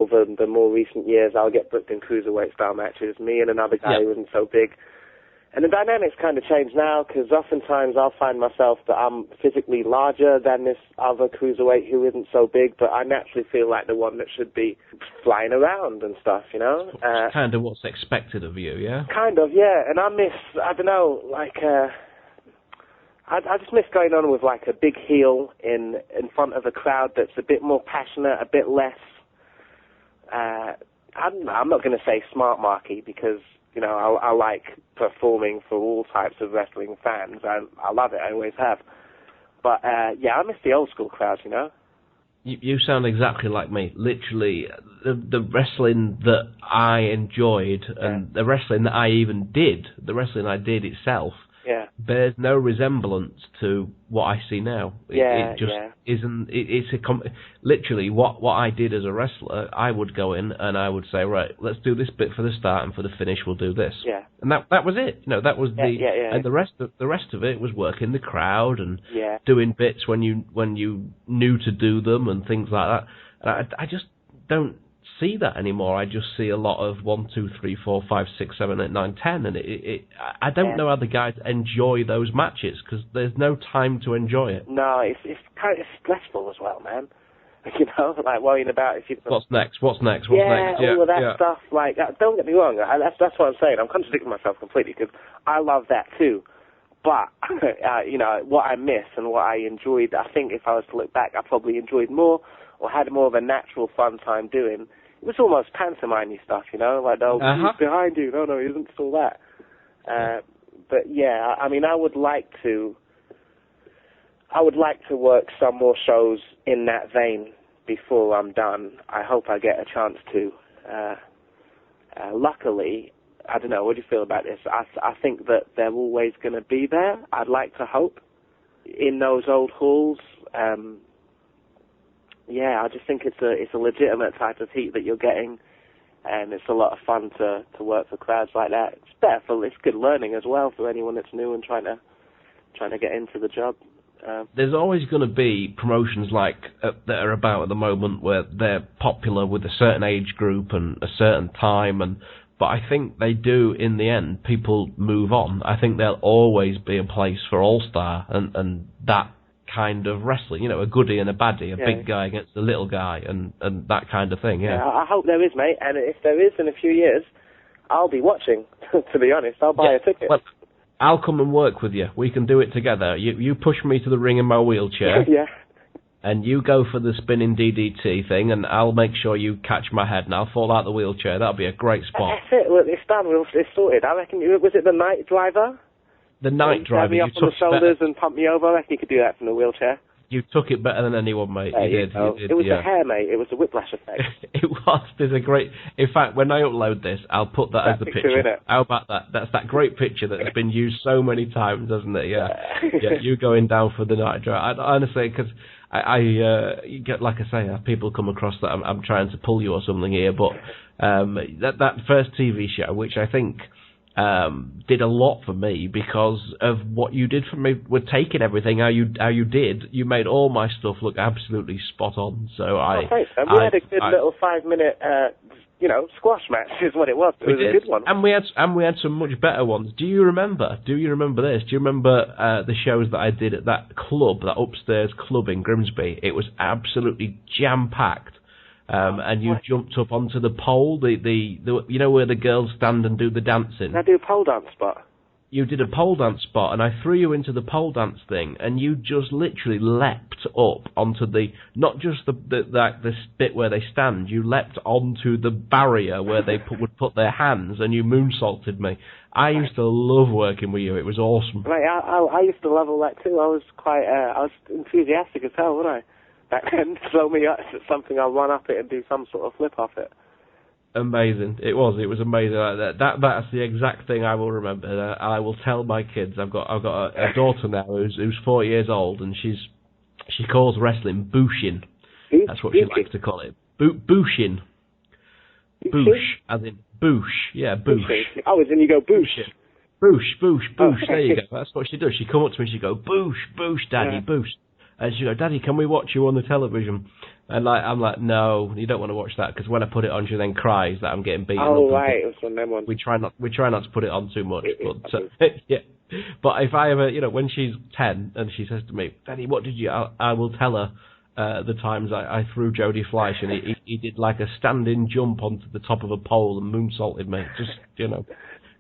over the more recent years, I'll get booked in cruiserweight style matches, me and another guy who isn't so big. And the dynamics kind of change now, because oftentimes I'll find myself that I'm physically larger than this other cruiserweight who isn't so big, but I naturally feel like the one that should be flying around and stuff, you know? Kind of what's expected of you, yeah? Kind of, yeah. And I miss, I don't know, like, I just miss going on with, like, a big heel in front of a crowd that's a bit more passionate, a bit less, I'm not going to say smart marky, because, you know, I like performing for all types of wrestling fans. I love it. I always have. But, yeah, I miss the old school crowds, you know? You sound exactly like me. Literally, the wrestling that I enjoyed and the wrestling that I even did, the wrestling I did itself, bears no resemblance to what I see now. It just isn't. It's literally what I did as a wrestler. I would go in and I would say, right, let's do this bit for the start, and for the finish we'll do this. Yeah. And that was it. You know, that was and the rest of it was working the crowd and doing bits when you knew to do them and things like that. And I just don't see that anymore. I just see a lot of 1, 2, 3, 4, 5, 6, 7, 8, 9, 10, and I don't know how the guys enjoy those matches, because there's no time to enjoy it. No, it's kind of stressful as well, man. You know, like worrying about if you. What's next? What's next? All of that stuff. Like, don't get me wrong. That's what I'm saying. I'm contradicting myself completely, because I love that too. But you know, what I miss and what I enjoyed, I think if I was to look back, I probably enjoyed more, or had more of a natural fun time doing. It was almost pantomime-y stuff, you know, like, oh, he's behind you, no, he isn't, still that. But yeah, I mean, I would like to work some more shows in that vein before I'm done. I hope I get a chance to. Luckily, I don't know, what do you feel about this? I think that they're always going to be there. I'd like to hope in those old halls. Yeah, I just think it's a legitimate type of heat that you're getting, and it's a lot of fun to work for crowds like that. It's good learning as well for anyone that's new and trying to get into the job. There's always going to be promotions like that are about at the moment where they're popular with a certain age group and a certain time, but I think they do in the end. People move on. I think there'll always be a place for All Star and that kind of wrestling, you know, a goodie and a baddie, a big guy against a little guy, and that kind of thing, I hope there is, mate, and if there is in a few years, I'll be watching, to be honest. I'll buy a ticket. Well, I'll come and work with you. We can do it together. You push me to the ring in my wheelchair, and you go for the spinning DDT thing, and I'll make sure you catch my head, and I'll fall out the wheelchair. That'll be a great spot. That's it. Look, it's done. It's sorted. I reckon, was it the Night Driver? The Night Driver. You took me up on the shoulders and pumped me over. I reckon you could do that from the wheelchair. You took it better than anyone, mate. You did. It was the hair, mate. It was the whiplash effect. It was. There's a great. In fact, when I upload this, I'll put that as the picture. How about that? That's that great picture that's been used so many times, hasn't it? Yeah. You going down for the Night Driver. Honestly, because I you get, like I say, people come across that I'm trying to pull you or something here, but that first TV show, which I think did a lot for me because of what you did for me with taking everything how you did. You made all my stuff look absolutely spot on. So thanks. And we had a good little 5-minute, squash match is what it was. It was a good one. And we had some much better ones. Do you remember this? Do you remember the shows that I did at that club, that upstairs club in Grimsby? It was absolutely jam-packed. And you jumped up onto the pole, the you know where the girls stand and do the dancing. I do a pole dance spot. You did a pole dance spot, and I threw you into the pole dance thing, and you just literally leapt up onto not just the bit where they stand. You leapt onto the barrier where they would put their hands, and you moonsaulted me. I used to love working with you. It was awesome. Right, I used to love all that too. I was quite I was enthusiastic as hell, wasn't I? Back then, throw me at something, I'll run up it and do some sort of flip off it. Amazing. It was amazing. That's the exact thing I will remember. I will tell my kids. I've got a daughter now who's 4 years old, and she calls wrestling booshin. That's what she likes to call it. Booshin. Boosh, as in boosh. Yeah, boosh. Oh, as in you go boosh. Boosh. There you go. That's what she does. She come up to me and she go, boosh, daddy, boosh. And she goes, Daddy, can we watch you on the television? And I'm like, no, you don't want to watch that, because when I put it on, she then cries that I'm getting beaten up. Oh, right, it was one of them ones. We try not to put it on too much, yeah. But if I ever, when she's 10 and she says to me, Daddy, what did you? I will tell her the times I threw Jodie Fleisch and he did like a standing jump onto the top of a pole and moonsaulted me. Just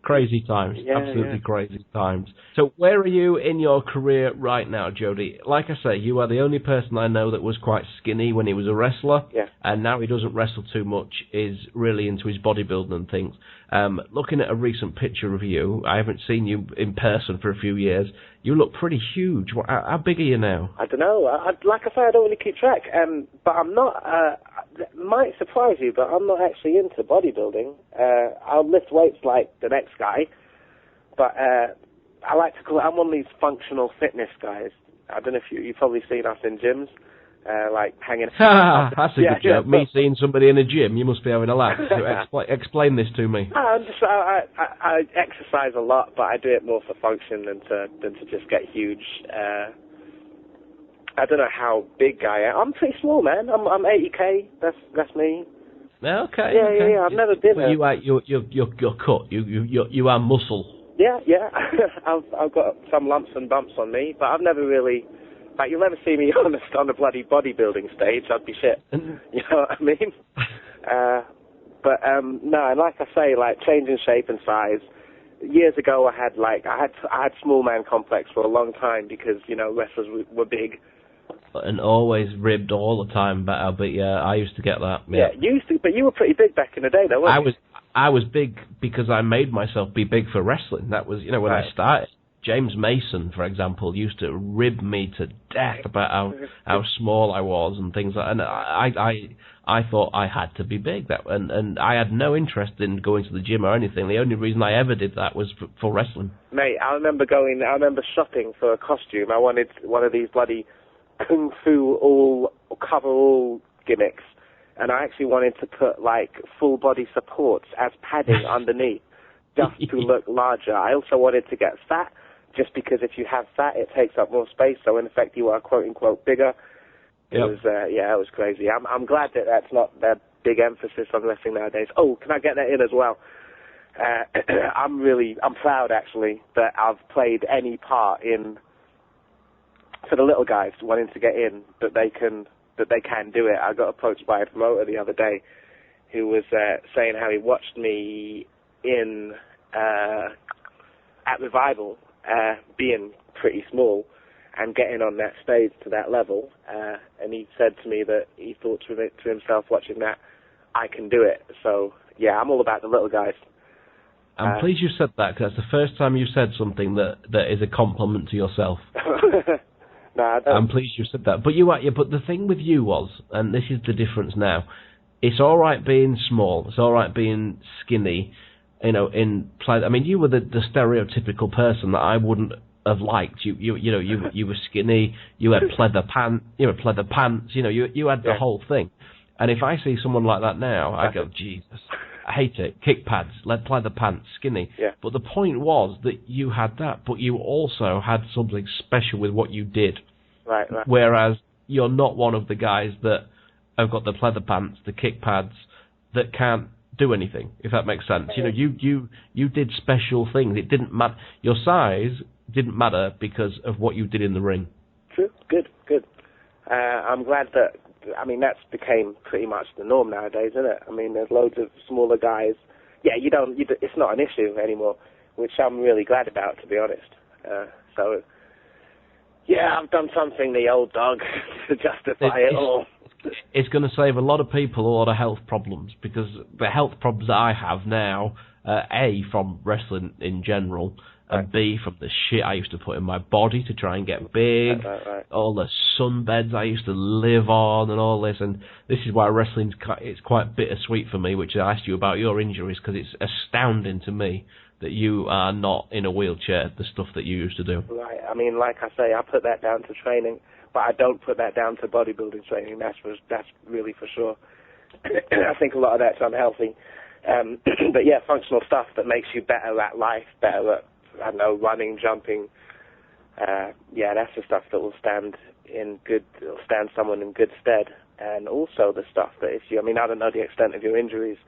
crazy times, absolutely crazy times. So where are you in your career right now, Jodie? Like I say, you are the only person I know that was quite skinny when he was a wrestler, and now he doesn't wrestle too much, is really into his bodybuilding and things. Looking at a recent picture of you, I haven't seen you in person for a few years, you look pretty huge. How big are you now? I don't know. Like I say, I don't really keep track, but I'm not... might surprise you, but I'm not actually into bodybuilding. I'll lift weights like the next guy, but I like to call it, I'm one of these functional fitness guys. I don't know if you've probably seen us in gyms, like hanging... That's a good joke. Me seeing somebody in a gym, you must be having a laugh. So explain this to me. I exercise a lot, but I do it more for function than to just get huge. I don't know how big I am. I'm pretty small, man. I'm 80k. That's me. Okay. Yeah. I've never been. You're cut. You are muscle. Yeah. I've got some lumps and bumps on me, but I've never really. Like, you'll never see me on a bloody bodybuilding stage. I'd be shit. You know what I mean? But no, like I say, like changing shape and size. Years ago, I had small man complex for a long time because wrestlers were big. And always ribbed all the time, but I used to get that. Yeah, you used to, but you were pretty big back in the day, though, weren't you? I was big because I made myself be big for wrestling. That was, when I started. James Mason, for example, used to rib me to death about how small I was and things like that. And I thought I had to be big. And I had no interest in going to the gym or anything. The only reason I ever did that was for wrestling. Mate, I remember shopping for a costume. I wanted one of these bloody kung fu cover-all gimmicks. And I actually wanted to put, like, full-body supports as padding underneath just to look larger. I also wanted to get fat, just because if you have fat, it takes up more space. So, in effect, you are, quote-unquote, bigger. It was, it was crazy. I'm glad that that's not the big emphasis on wrestling nowadays. Oh, can I get that in as well? I'm proud, actually, that I've played any part in, for the little guys wanting to get in, that they can do it. I got approached by a promoter the other day who was saying how he watched me in at Revival, being pretty small and getting on that stage to that level, and he said to me that he thought to himself watching that, I can do it. So yeah, I'm all about the little guys. I'm pleased you said that, because that's the first time you've said something that is a compliment to yourself. No, I'm pleased you said that. But but the thing with you was, and this is the difference now, it's all right being small, it's all right being skinny, in play. I mean, you were the stereotypical person that I wouldn't have liked. You were skinny, you had pleather pants, you had the whole thing. And if I see someone like that now, I go, Jesus, I hate it. Kick pads, pleather pants, skinny. Yeah. But the point was that you had that, but you also had something special with what you did. Right. Whereas you're not one of the guys that have got the pleather pants, the kick pads, that can't do anything, if that makes sense. You did special things. It didn't matter. Your size didn't matter because of what you did in the ring. True. Good. I'm glad that, that's became pretty much the norm nowadays, isn't it? I mean, there's loads of smaller guys. Yeah, it's not an issue anymore, which I'm really glad about, to be honest. So, yeah, I've done something, the old dog, to justify it all. It's going to save a lot of people a lot of health problems, because the health problems that I have now, A, from wrestling in general, and B, from the shit I used to put in my body to try and get big, right. all the sunbeds I used to live on and all this, and this is why wrestling's it's quite bittersweet for me, which I asked you about your injuries, because it's astounding to me that you are not in a wheelchair, the stuff that you used to do. Right, like I say, I put that down to training, but I don't put that down to bodybuilding training, that's really for sure. I think a lot of that's unhealthy. But yeah, functional stuff that makes you better at life, better at, running, jumping. That's the stuff that will stand in good, it'll stand someone in good stead. And also the stuff that if you, I mean, I don't know the extent of your injuries,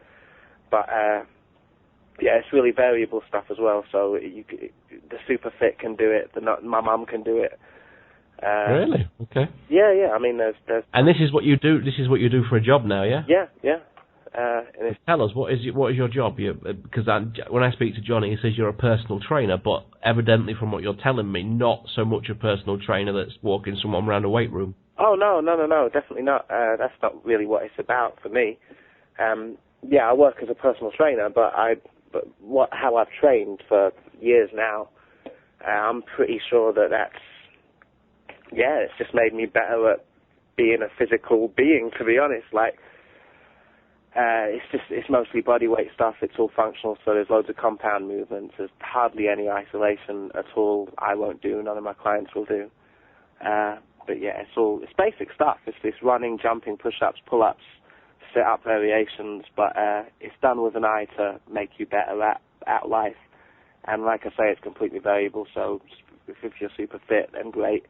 but yeah, it's really variable stuff as well. So the super fit can do it. My mum can do it. Really? Okay. Yeah. I mean, there's. And this is what you do. This is what you do for a job now, yeah? Yeah. And tell us, what is your job? Because when I speak to Johnny, he says you're a personal trainer, but evidently from what you're telling me, not so much a personal trainer that's walking someone around a weight room. Oh, no, definitely not. That's not really what it's about for me. Yeah, I work as a personal trainer, but how I've trained for years now, I'm pretty sure that's, it's just made me better at being a physical being, to be honest. Like, it's mostly body weight stuff. It's all functional, so there's loads of compound movements. There's hardly any isolation at all. I won't do. None of my clients will do. But yeah, it's basic stuff. It's this running, jumping, push-ups, pull-ups, sit-up variations, but it's done with an eye to make you better at life. And like I say, it's completely variable. So if you're super fit, then great.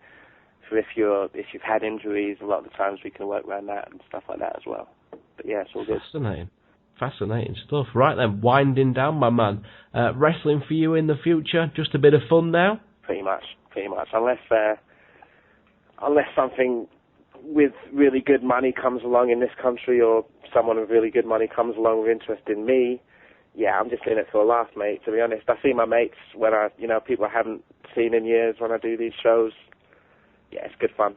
If you've had injuries, a lot of the times we can work around that and stuff like that as well. But yeah, it's all good. Fascinating stuff. Right then, winding down, my man. Wrestling for you in the future? Just a bit of fun now? Pretty much. Unless something with really good money comes along in this country, or someone with really good money comes along with interest in me, yeah, I'm just in it for a laugh, mate, to be honest. I see my mates when people I haven't seen in years when I do these shows. Yeah, it's good fun.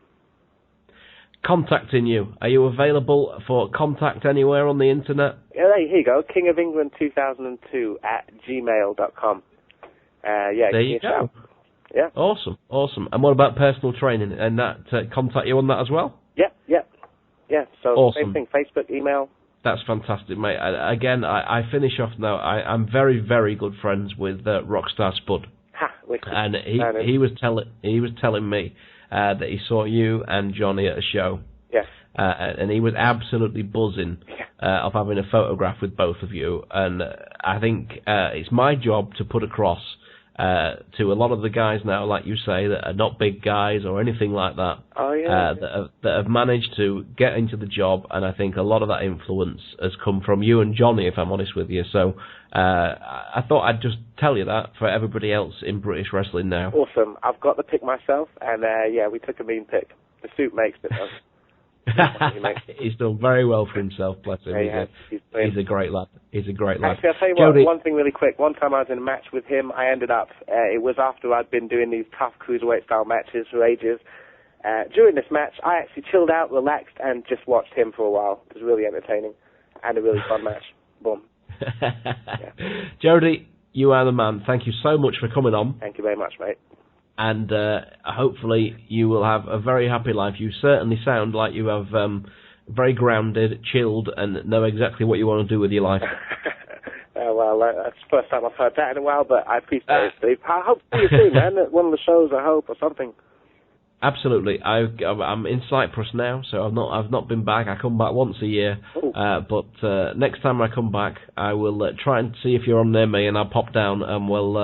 Contacting you. Are you available for contact anywhere on the internet? Yeah, here you go. King of England 2002 at gmail.com. There you go. Yeah. Awesome. And what about personal training? And that contact you on that as well? Yeah. So awesome. Same thing, Facebook, email. That's fantastic, mate. I finish off now. I'm very, very good friends with Rockstar Spud. And he was telling me that he saw you and Johnny at a show. Yes. And he was absolutely buzzing of having a photograph with both of you. And I think it's my job to put across to a lot of the guys now, like you say, that are not big guys or anything like that, that have managed to get into the job, and I think a lot of that influence has come from you and Johnny, if I'm honest with you. So I thought I'd just tell you that for everybody else in British wrestling now. Awesome. I've got the pic myself, and we took a mean pic. The suit makes it, though. He's done very well for himself, bless him. He's a great lad. Actually, I'll tell you what, one thing really quick. One time I was in a match with him, I ended up, it was after I'd been doing these tough cruiserweight style matches for ages. During this match, I actually chilled out, relaxed, and just watched him for a while. It was really entertaining and a really fun match. Boom. Jodie, you are the man. Thank you so much for coming on. Thank you very much, mate. And hopefully you will have a very happy life. You certainly sound like you have very grounded, chilled, and know exactly what you want to do with your life. Well, that's the first time I've heard that in a while, but I appreciate it, Steve. I hope to see you soon, man, at one of the shows, I hope, or something. Absolutely. I'm in Cyprus now, so I've not been back. I come back once a year, but next time I come back, I will try and see if you're on near me, and I'll pop down and we'll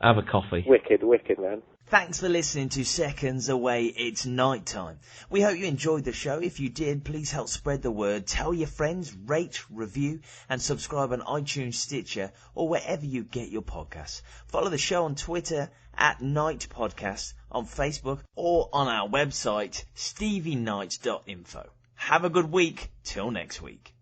have a coffee. Wicked, man. Thanks for listening to Seconds Away, It's Night Time. We hope you enjoyed the show. If you did, please help spread the word. Tell your friends, rate, review, and subscribe on iTunes, Stitcher, or wherever you get your podcasts. Follow the show on Twitter at Night Podcast, on Facebook, or on our website, stevieknight.info. Have a good week. Till next week.